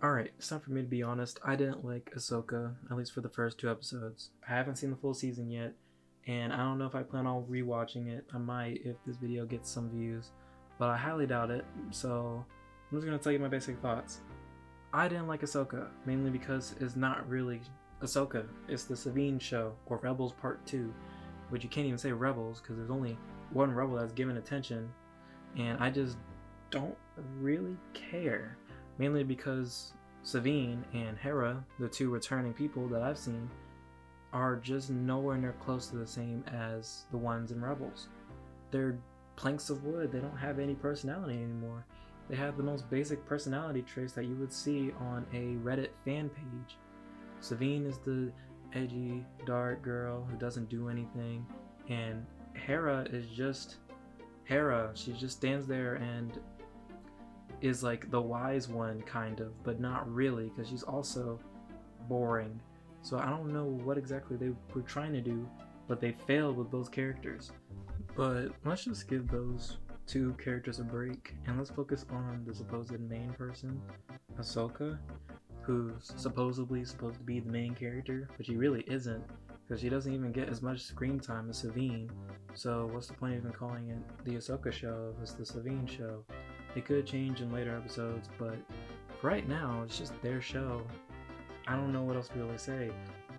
Alright, it's time for me to be honest. I didn't like Ahsoka, at least for the first two episodes. I haven't seen the full season yet, and I don't know if I plan on rewatching it. I might if this video gets some views, but I highly doubt it, so I'm just gonna tell you my basic thoughts. I didn't like Ahsoka, mainly because it's not really Ahsoka. It's the Sabine show, or Rebels Part 2, which you can't even say Rebels, because there's only one Rebel that's given attention, and I just don't really care. Mainly because Sabine and Hera, the two returning people that I've seen, are just nowhere near close to the same as the ones in Rebels. They're planks of wood. They don't have any personality anymore. They have the most basic personality traits that you would see on a Reddit fan page. Sabine is the edgy, dark girl who doesn't do anything, and Hera is just Hera. She just stands there and is like the wise one, kind of, but not really, because she's also boring. So I don't know what exactly they were trying to do, but they failed with those characters. But let's just give those two characters a break, and let's focus on the supposed main person, Ahsoka, who's supposedly supposed to be the main character, but she really isn't, because she doesn't even get as much screen time as Sabine. So what's the point of even calling it the Ahsoka show if it's the Sabine show? It could change in later episodes, but for right now, it's just their show. I don't know what else to really say.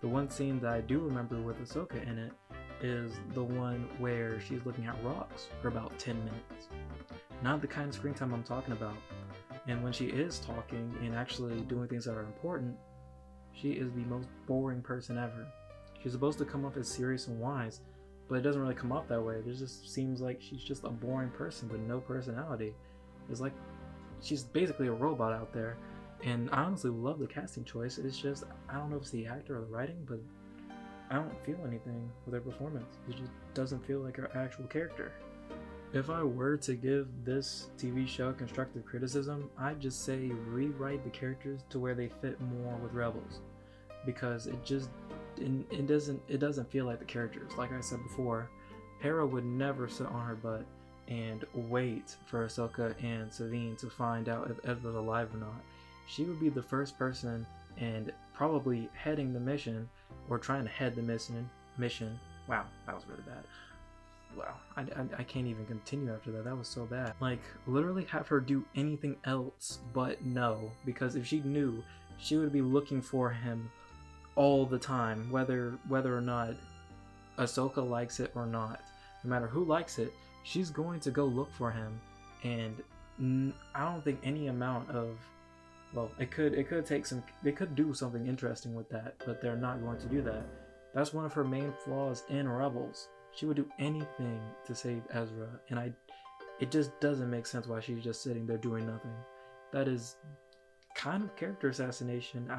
The one scene that I do remember with Ahsoka in it is the one where she's looking at rocks for about 10 minutes. Not the kind of screen time I'm talking about. And when she is talking and actually doing things that are important, she is the most boring person ever. She's supposed to come off as serious and wise, but it doesn't really come off that way. It just seems like she's just a boring person with no personality. It's like she's basically a robot out there, and I honestly love the casting choice. It's just, I don't know if it's the actor or the writing, but I don't feel anything with her performance. It just doesn't feel like her actual character. If I were to give this TV show constructive criticism, I'd just say rewrite the characters to where they fit more with Rebels, because it doesn't feel like the characters. Like I said before, Hera would never sit on her butt and wait for Ahsoka and Sabine to find out if Ezra's alive or not. She would be the first person and probably heading the mission, or trying to head the mission. Wow, that was really bad. Wow, I can't even continue after that. That was so bad. Like, literally have her do anything else but know, because if she knew, she would be looking for him all the time, whether or not Ahsoka likes it or not. No matter who likes it, she's going to go look for him, and I don't think any amount of, well, they could do something interesting with that, but they're not going to do that. That's one of her main flaws in Rebels. She would do anything to save Ezra, and it just doesn't make sense why she's just sitting there doing nothing. That is kind of character assassination.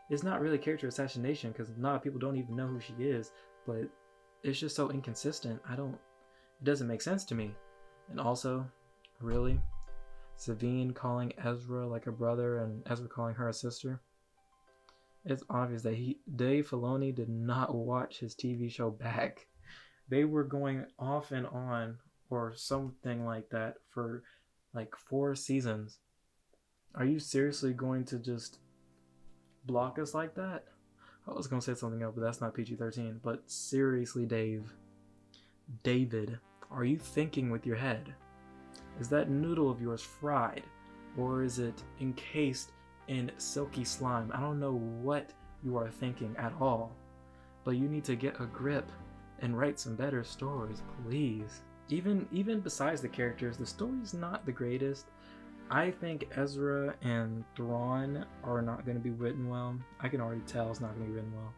It's not really character assassination, because a lot of people don't even know who she is, but it's just so inconsistent. It doesn't make sense to me. And also, really, Sabine calling Ezra like a brother and Ezra calling her a sister. It's obvious that Dave Filoni did not watch his TV show back. They were going off and on, or something like that, for like 4 seasons. Are you seriously going to just block us like that? I was gonna say something else, but that's not PG-13. But seriously, David, are you thinking with your head? Is that noodle of yours fried, or is it encased in silky slime? I don't know what you are thinking at all, but you need to get a grip and write some better stories, please. Even besides the characters, the story's not the greatest. I think Ezra and Thrawn are not going to be written well. I can already tell it's not going to be written well,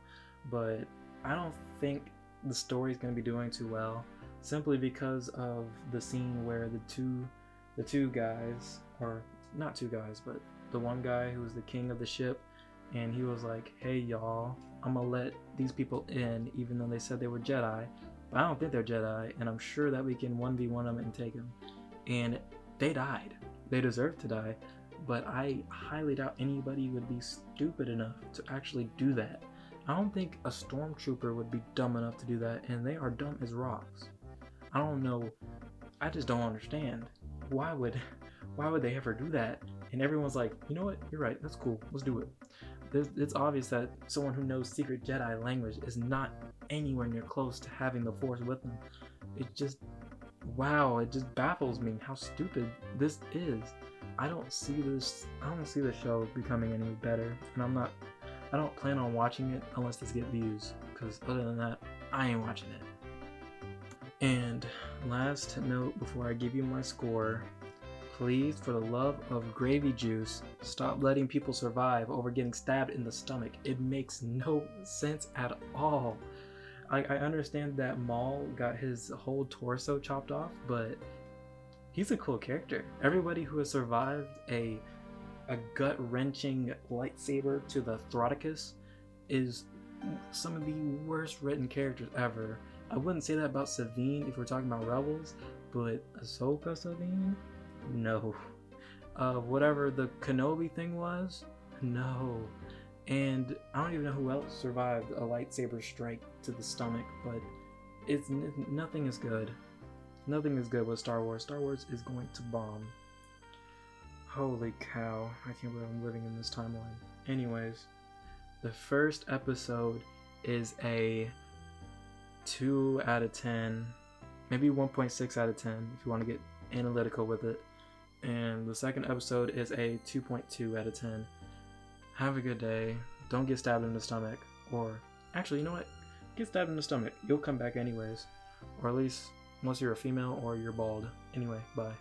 but I don't think the story's going to be doing too well, simply because of the scene where the two guys, or not two guys, but the one guy who was the king of the ship, and he was like, hey y'all, I'm gonna let these people in even though they said they were Jedi, but I don't think they're Jedi, and I'm sure that we can 1v1 them and take them. And they died. They deserve to die, but I highly doubt anybody would be stupid enough to actually do that. I don't think a stormtrooper would be dumb enough to do that, and they are dumb as rocks. I don't know. I just don't understand. Why would they ever do that? And everyone's like, you know what, you're right, that's cool, let's do it. It's obvious that someone who knows secret Jedi language is not anywhere near close to having the Force with them. It just, wow, it just baffles me how stupid this is. I don't see the show becoming any better, and I don't plan on watching it unless this get views, because other than that, I ain't watching it. And last note before I give you my score, please, for the love of gravy juice, stop letting people survive over getting stabbed in the stomach. It makes no sense at all. I understand that Maul got his whole torso chopped off, but he's a cool character. Everybody who has survived a gut-wrenching lightsaber to the Throticus is some of the worst written characters ever. I wouldn't say that about Sabine if we're talking about Rebels, but Ahsoka Sabine? No. Whatever the Kenobi thing was? No. And I don't even know who else survived a lightsaber strike to the stomach, but nothing is good. Nothing is good with Star Wars. Star Wars is going to bomb. Holy cow, I can't believe I'm living in this timeline. Anyways, the first episode is a 2 out of 10, maybe 1.6 out of 10 if you want to get analytical with it. And the second episode is a 2.2 out of 10. Have a good day. Don't get stabbed in the stomach. Or, actually, you know what? Get stabbed in the stomach. You'll come back anyways. Or at least, unless you're a female or you're bald. Anyway, bye.